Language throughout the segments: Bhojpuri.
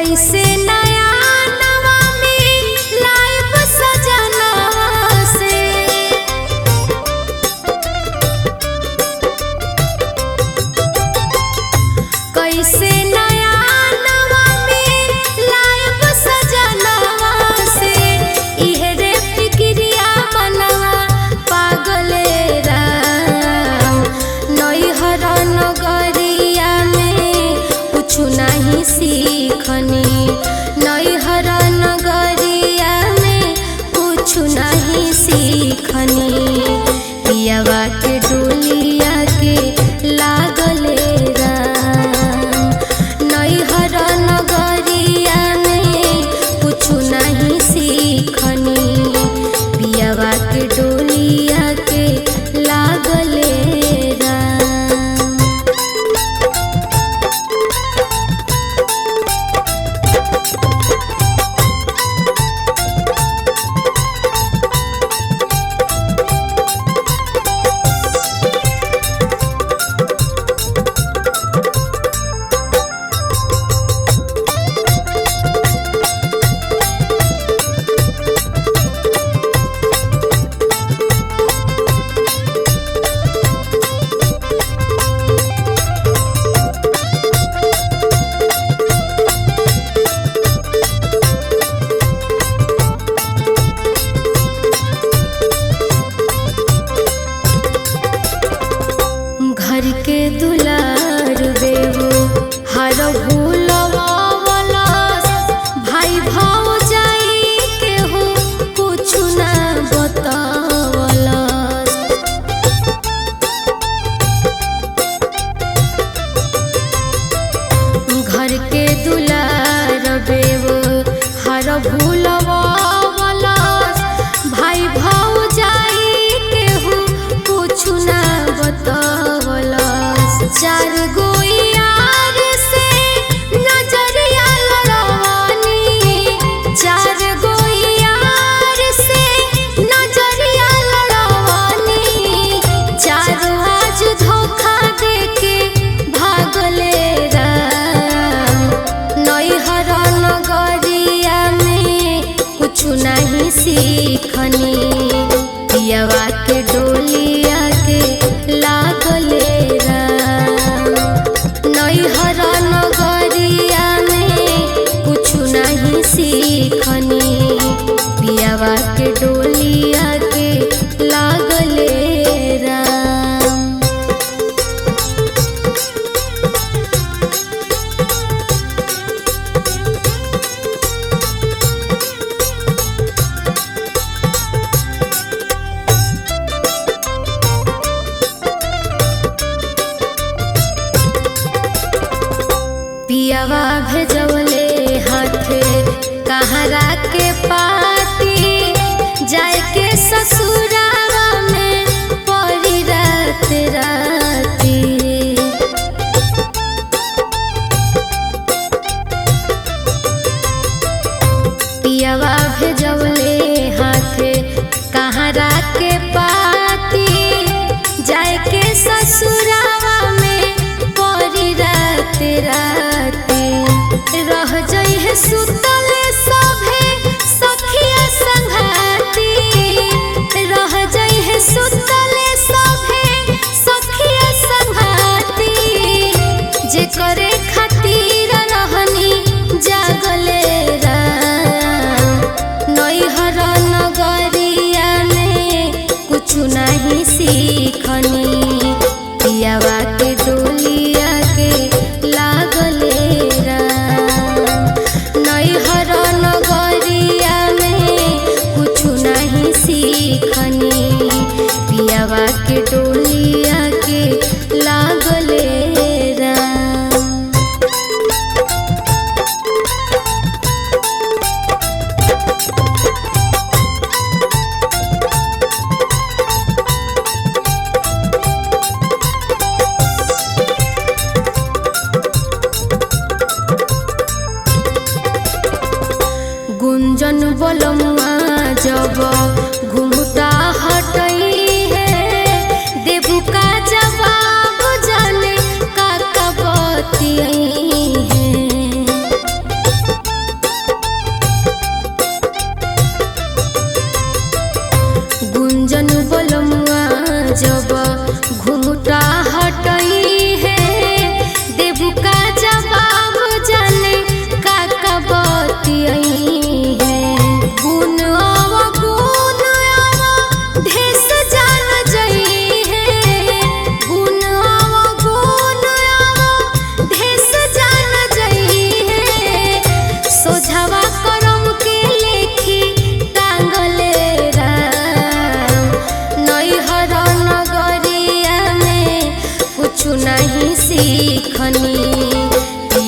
कैसे नया नवा में लाइफ सजना से कैसे नया नवा में लाइफ सजना से इहे रे फिक्रिया मनवा पागले राम नैहर नगरिया में कुछ नहीं सीखनी नैहर नगरिया में कुछ नहीं सीखनी पियावा के डोलिया के लागले राम नैहर नगरिया में कुछ नहीं सीखनी पियावा के डोलिया के लागले राम। घर के दुलार बेवो हर भूलवावलस भाई भौजाई केहू कुछ ना बतावलस घर के दुलार बेवो हर भूलवावलस भाई भौजाई केहू कुछ ना बतावलस चार गो यार से नजरिया लड़वानी चार गो यार से नजरिया लड़वानी चारों आज धोखा देके भागले राम नैहर नगरिया में कुछ नहीं सीखनी पियावा के डोलिया के लागले राम नैहर नगरिया में कुछ नहीं सीखनी पियावा के डोलिया के लागले राम। पियावा भेजवले हाथे कहरा के पाती जाए के ससुरावा में पड़ी रात राती पियावा भेजवले हाथे कहरा के पाती जाए के ससुरावा में पड़ी रात राती रह जइहे सुतले सभे सखिया संघाती रह जइहे सुतले सभे सखिया संघाती जे करे खातिर रहनी जागले राम नैहर नगरिया में कुछ नहीं सीखनी पियावा के डोलिया के लागले राम नैहर नगरिया में कुछ नहीं सीखनी पियावा के डोलिया के लागले राम। गुंजन बोलमुआ जब घुमटा हटई है देबू का जवाब जाने का कबती है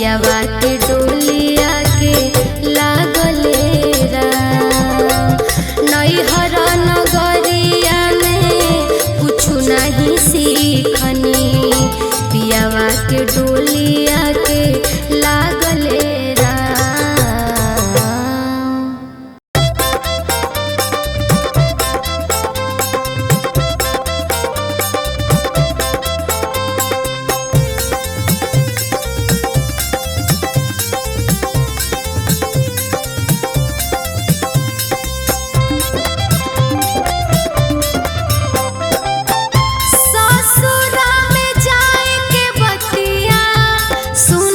पियावा के डोलिया के लागले राम। नैहर नगरिया में कुछु नहीं सीखनी, पियावा के डोलिया के लागले राम। ससुरा में जाए के बतिया सुन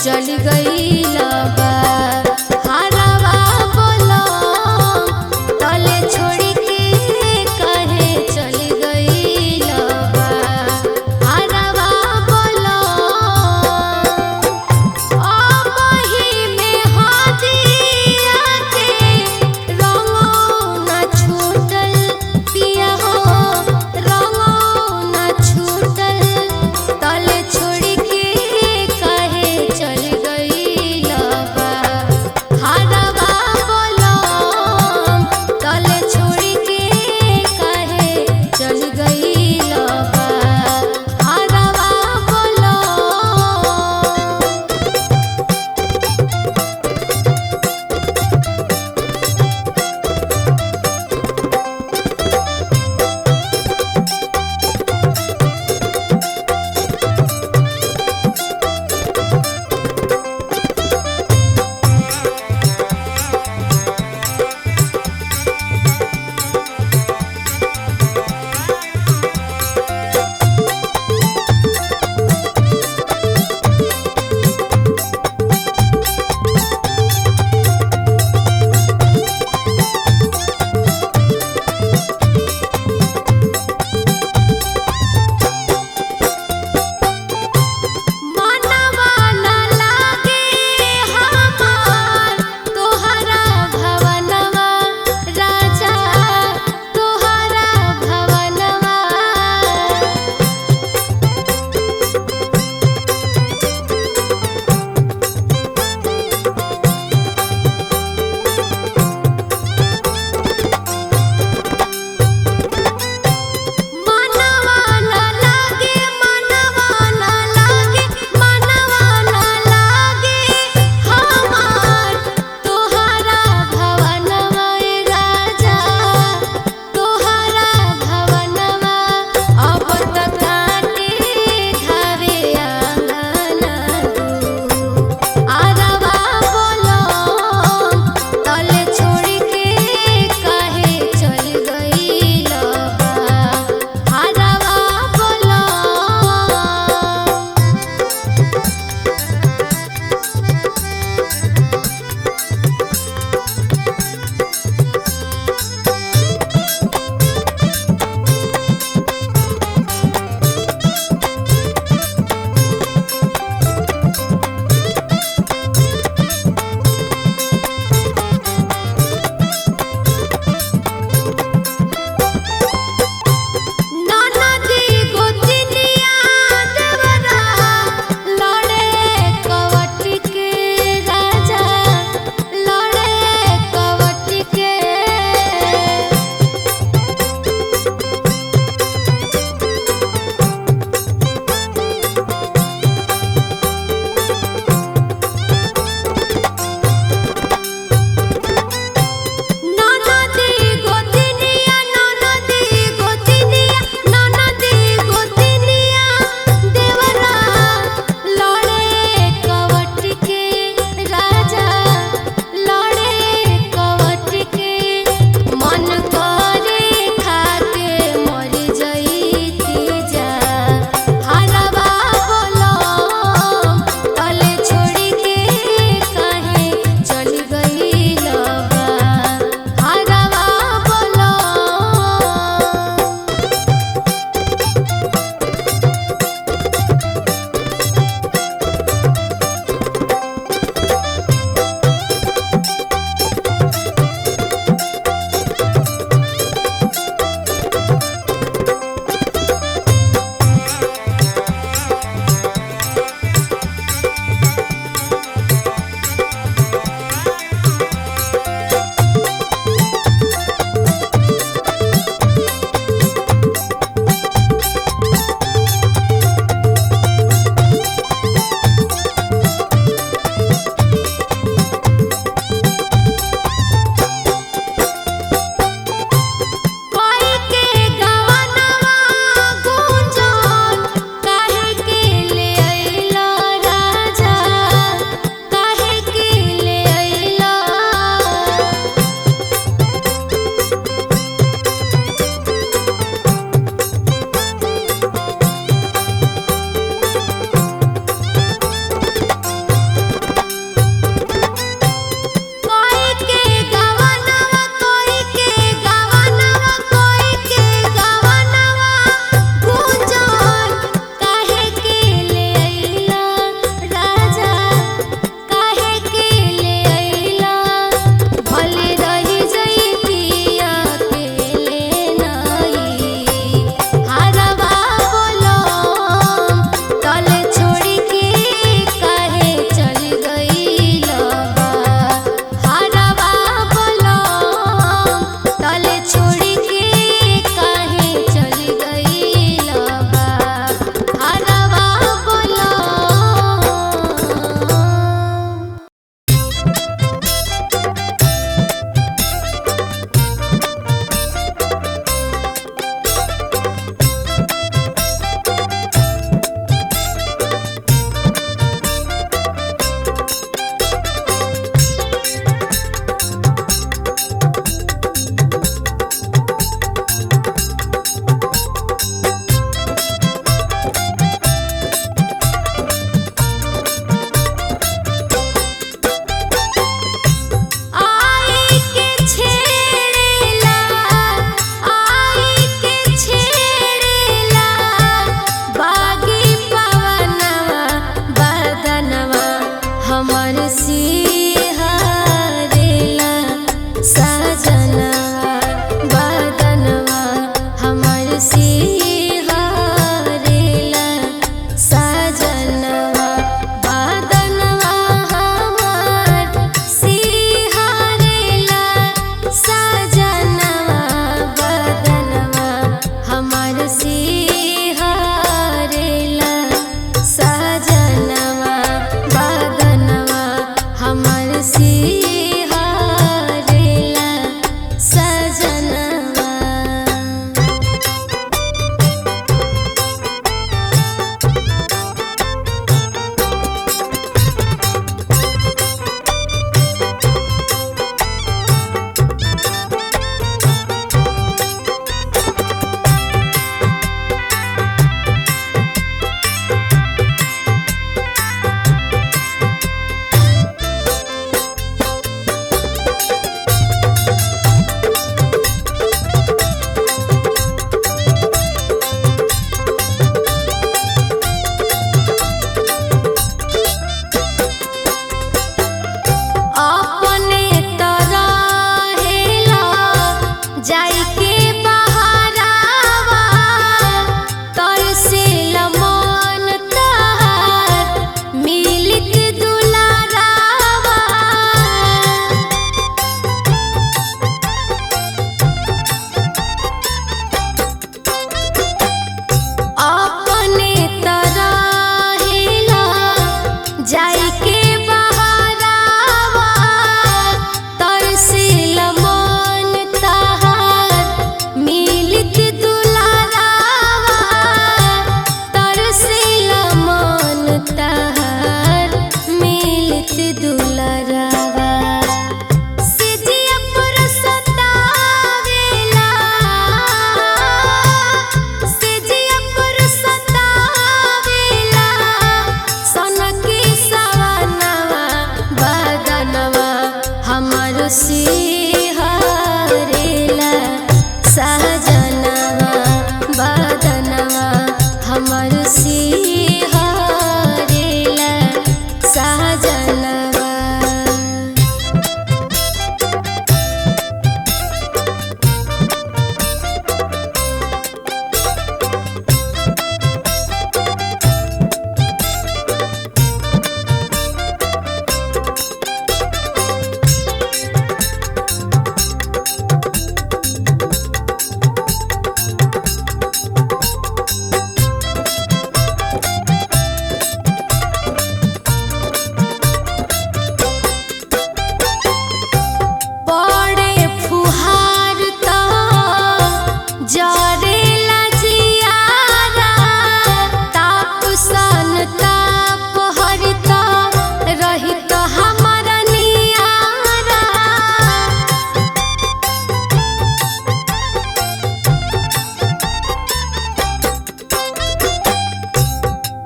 चल गई लबा हारावा बोलो तले छोड़ के कहे चल गई लबा हारावा बोलो ओ मही में हादिया के रंगो न छूटल पिया हो रंगो न छूटल तले छोड़ के कहे चल गई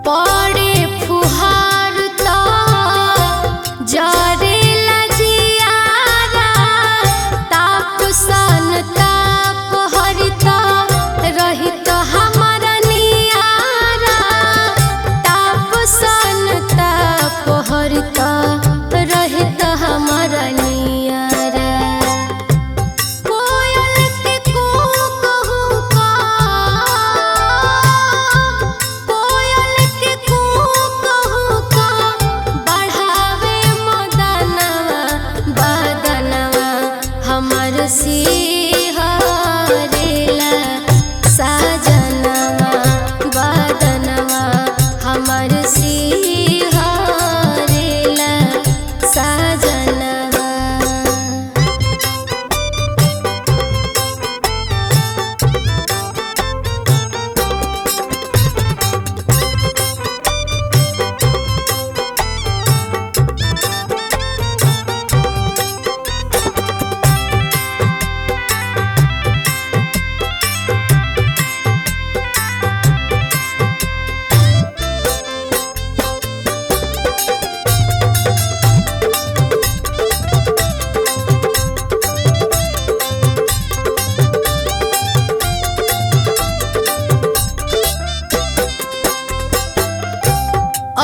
पड़े फुहार तो जरेला जियारा ताप सन ताप हरित रहित हमारा नियारा ताप सन ताप हरित रहित हमारा नियारा कोयल के कूकहू का कोयल के कूकहू का बढ़ावे मदनवा बदनवा हमर सिहरेला साजनवा बदनवा हमर सिहरेला साजनवा।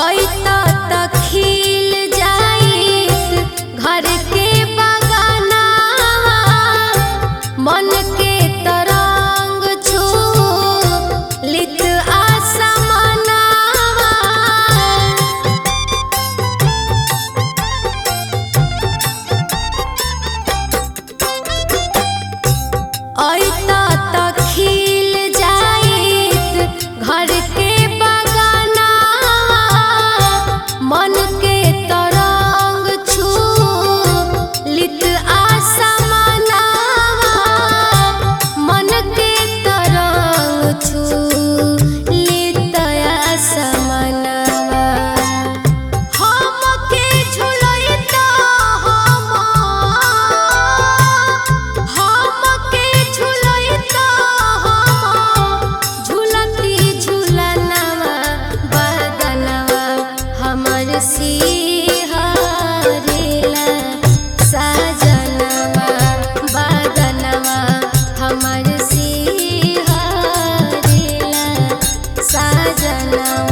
अइता त खिल जाइत घर के बगानवा मन के तरंग छू लित आसमानवा अइता त खिल जाइत घर के मन के तरंग छू लित आसमानवा मन के तरंग छू लित आसमानवा हमके झुलैता हमके झुलैता झुलती झुलनवा बदनवा हमर सिहरेला साजनवा बदनवा हमर सिहरेला साजनवा।